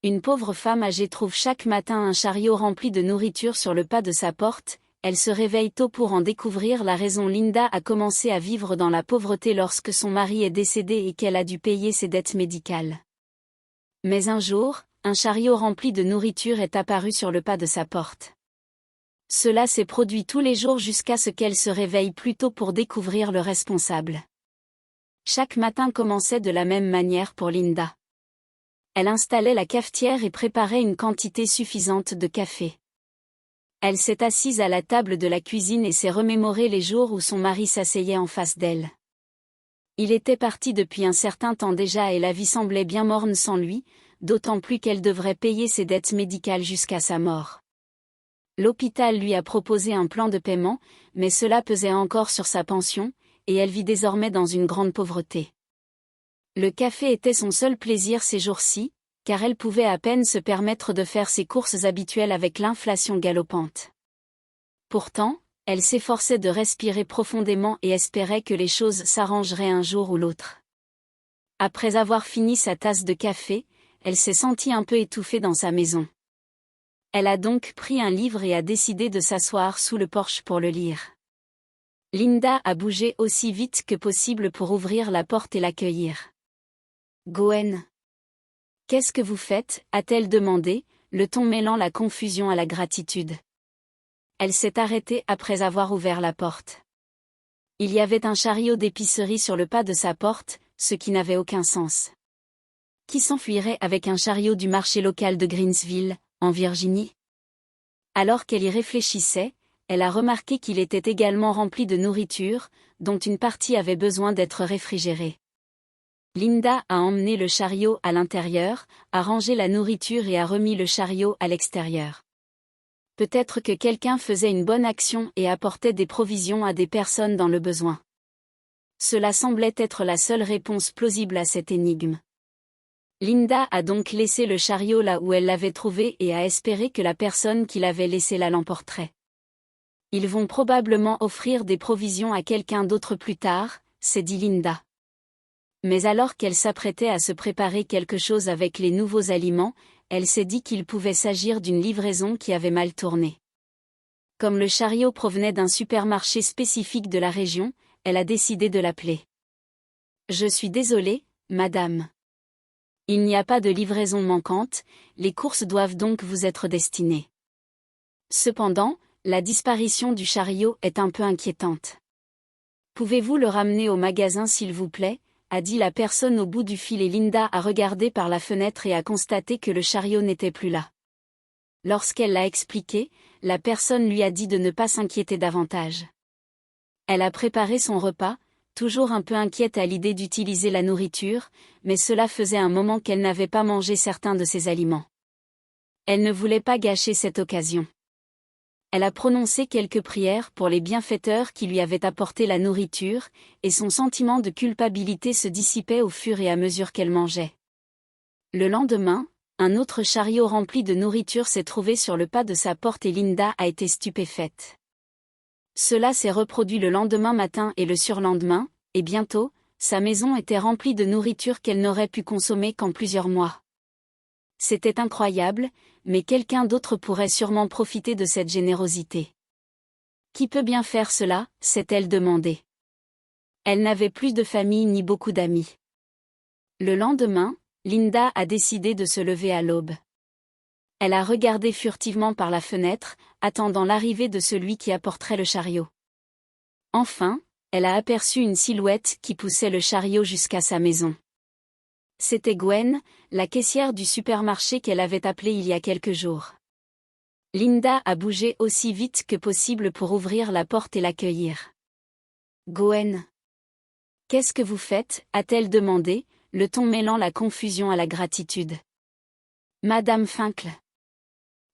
Une pauvre femme âgée trouve chaque matin un chariot rempli de nourriture sur le pas de sa porte. Elle se réveille tôt pour en découvrir la raison. Linda a commencé à vivre dans la pauvreté lorsque son mari est décédé et qu'elle a dû payer ses dettes médicales. Mais un jour, un chariot rempli de nourriture est apparu sur le pas de sa porte. Cela s'est produit tous les jours jusqu'à ce qu'elle se réveille plus tôt pour découvrir le responsable. Chaque matin commençait de la même manière pour Linda. Elle installait la cafetière et préparait une quantité suffisante de café. Elle s'est assise à la table de la cuisine et s'est remémoré les jours où son mari s'asseyait en face d'elle. Il était parti depuis un certain temps déjà et la vie semblait bien morne sans lui, d'autant plus qu'elle devrait payer ses dettes médicales jusqu'à sa mort. L'hôpital lui a proposé un plan de paiement, mais cela pesait encore sur sa pension, et elle vit désormais dans une grande pauvreté. Le café était son seul plaisir ces jours-ci, car elle pouvait à peine se permettre de faire ses courses habituelles avec l'inflation galopante. Pourtant, elle s'efforçait de respirer profondément et espérait que les choses s'arrangeraient un jour ou l'autre. Après avoir fini sa tasse de café, elle s'est sentie un peu étouffée dans sa maison. Elle a donc pris un livre et a décidé de s'asseoir sous le porche pour le lire. Linda a bougé aussi vite que possible pour ouvrir la porte et l'accueillir. « Gwen. Qu'est-ce que vous faites ?» a-t-elle demandé, le ton mêlant la confusion à la gratitude. Elle s'est arrêtée après avoir ouvert la porte. Il y avait un chariot d'épicerie sur le pas de sa porte, ce qui n'avait aucun sens. Qui s'enfuirait avec un chariot du marché local de Greensville, en Virginie? Alors qu'elle y réfléchissait, elle a remarqué qu'il était également rempli de nourriture, dont une partie avait besoin d'être réfrigérée. Linda a emmené le chariot à l'intérieur, a rangé la nourriture et a remis le chariot à l'extérieur. Peut-être que quelqu'un faisait une bonne action et apportait des provisions à des personnes dans le besoin. Cela semblait être la seule réponse plausible à cette énigme. Linda a donc laissé le chariot là où elle l'avait trouvé et a espéré que la personne qui l'avait laissé là l'emporterait. Ils vont probablement offrir des provisions à quelqu'un d'autre plus tard, s'est dit Linda. Mais alors qu'elle s'apprêtait à se préparer quelque chose avec les nouveaux aliments, elle s'est dit qu'il pouvait s'agir d'une livraison qui avait mal tourné. Comme le chariot provenait d'un supermarché spécifique de la région, elle a décidé de l'appeler. « Je suis désolée, madame. Il n'y a pas de livraison manquante, les courses doivent donc vous être destinées. » Cependant, la disparition du chariot est un peu inquiétante. « Pouvez-vous le ramener au magasin s'il vous plaît ?» a dit la personne au bout du fil et Linda a regardé par la fenêtre et a constaté que le chariot n'était plus là. Lorsqu'elle l'a expliqué, la personne lui a dit de ne pas s'inquiéter davantage. Elle a préparé son repas, toujours un peu inquiète à l'idée d'utiliser la nourriture, mais cela faisait un moment qu'elle n'avait pas mangé certains de ses aliments. Elle ne voulait pas gâcher cette occasion. Elle a prononcé quelques prières pour les bienfaiteurs qui lui avaient apporté la nourriture, et son sentiment de culpabilité se dissipait au fur et à mesure qu'elle mangeait. Le lendemain, un autre chariot rempli de nourriture s'est trouvé sur le pas de sa porte et Linda a été stupéfaite. Cela s'est reproduit le lendemain matin et le surlendemain, et bientôt, sa maison était remplie de nourriture qu'elle n'aurait pu consommer qu'en plusieurs mois. C'était incroyable, mais quelqu'un d'autre pourrait sûrement profiter de cette générosité. Qui peut bien faire cela, s'est-elle demandé. Elle n'avait plus de famille ni beaucoup d'amis. Le lendemain, Linda a décidé de se lever à l'aube. Elle a regardé furtivement par la fenêtre, attendant l'arrivée de celui qui apporterait le chariot. Enfin, elle a aperçu une silhouette qui poussait le chariot jusqu'à sa maison. C'était Gwen, la caissière du supermarché qu'elle avait appelée il y a quelques jours. Linda a bougé aussi vite que possible pour ouvrir la porte et l'accueillir. « Gwen. Qu'est-ce que vous faites ?» a-t-elle demandé, le ton mêlant la confusion à la gratitude. « Madame Finkle.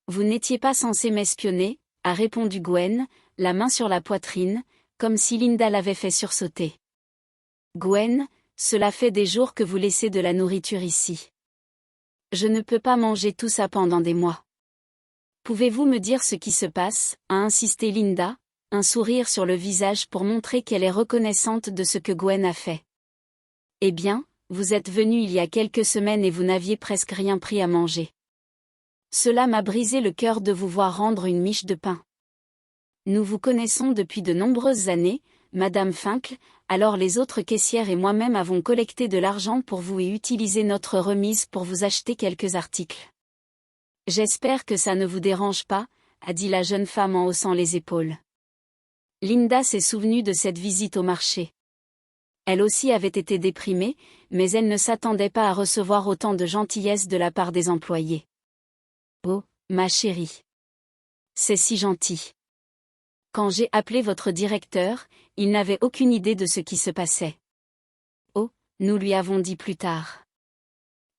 Vous n'étiez pas censée m'espionner, » a répondu Gwen, la main sur la poitrine, comme si Linda l'avait fait sursauter. « Gwen, cela fait des jours que vous laissez de la nourriture ici. Je ne peux pas manger tout ça pendant des mois. Pouvez-vous me dire ce qui se passe ?» a insisté Linda, un sourire sur le visage pour montrer qu'elle est reconnaissante de ce que Gwen a fait. « Eh bien, Vous êtes venu il y a quelques semaines et vous n'aviez presque rien pris à manger. Cela m'a brisé le cœur de vous voir rendre une miche de pain. Nous vous connaissons depuis de nombreuses années, Madame Finkle, alors les autres caissières et moi-même avons collecté de l'argent pour vous et utilisé notre remise pour vous acheter quelques articles. J'espère que ça ne vous dérange pas, a dit la jeune femme en haussant les épaules. Linda s'est souvenue de cette visite au marché. Elle aussi avait été déprimée, mais elle ne s'attendait pas à recevoir autant de gentillesse de la part des employés. Oh, ma chérie. C'est si gentil. Quand j'ai appelé votre directeur, il n'avait aucune idée de ce qui se passait. Oh, nous lui avons dit plus tard.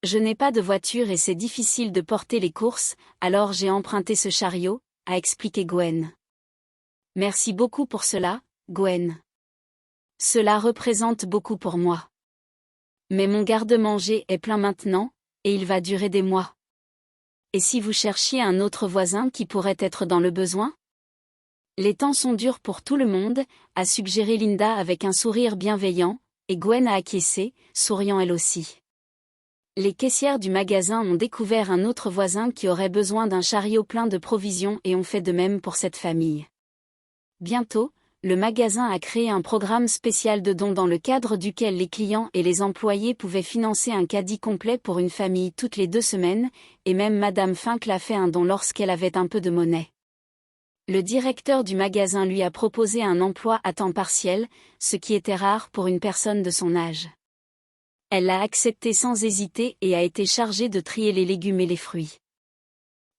Je n'ai pas de voiture et c'est difficile de porter les courses, alors j'ai emprunté ce chariot, a expliqué Gwen. Merci beaucoup pour cela, Gwen. Cela représente beaucoup pour moi. Mais mon garde-manger est plein maintenant, et il va durer des mois. Et si vous cherchiez un autre voisin qui pourrait être dans le besoin? Les temps sont durs pour tout le monde, a suggéré Linda avec un sourire bienveillant, et Gwen a acquiescé, souriant elle aussi. Les caissières du magasin ont découvert un autre voisin qui aurait besoin d'un chariot plein de provisions et ont fait de même pour cette famille. Bientôt, le magasin a créé un programme spécial de dons dans le cadre duquel les clients et les employés pouvaient financer un caddie complet pour une famille toutes les 2 semaines, et même Madame Finkle a fait un don lorsqu'elle avait un peu de monnaie. Le directeur du magasin lui a proposé un emploi à temps partiel, ce qui était rare pour une personne de son âge. Elle l'a accepté sans hésiter et a été chargée de trier les légumes et les fruits.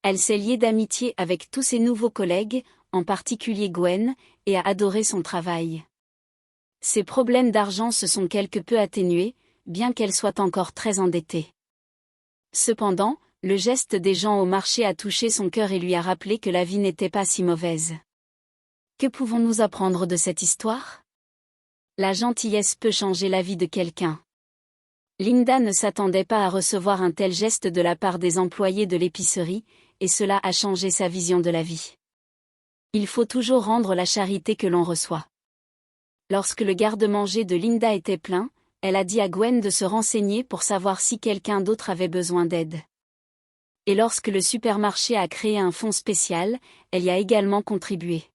Elle s'est liée d'amitié avec tous ses nouveaux collègues, en particulier Gwen, et a adoré son travail. Ses problèmes d'argent se sont quelque peu atténués, bien qu'elle soit encore très endettée. Cependant, le geste des gens au marché a touché son cœur et lui a rappelé que la vie n'était pas si mauvaise. Que pouvons-nous apprendre de cette histoire? La gentillesse peut changer la vie de quelqu'un. Linda ne s'attendait pas à recevoir un tel geste de la part des employés de l'épicerie, et cela a changé sa vision de la vie. Il faut toujours rendre la charité que l'on reçoit. Lorsque le garde-manger de Linda était plein, elle a dit à Gwen de se renseigner pour savoir si quelqu'un d'autre avait besoin d'aide. Et lorsque le supermarché a créé un fonds spécial, elle y a également contribué.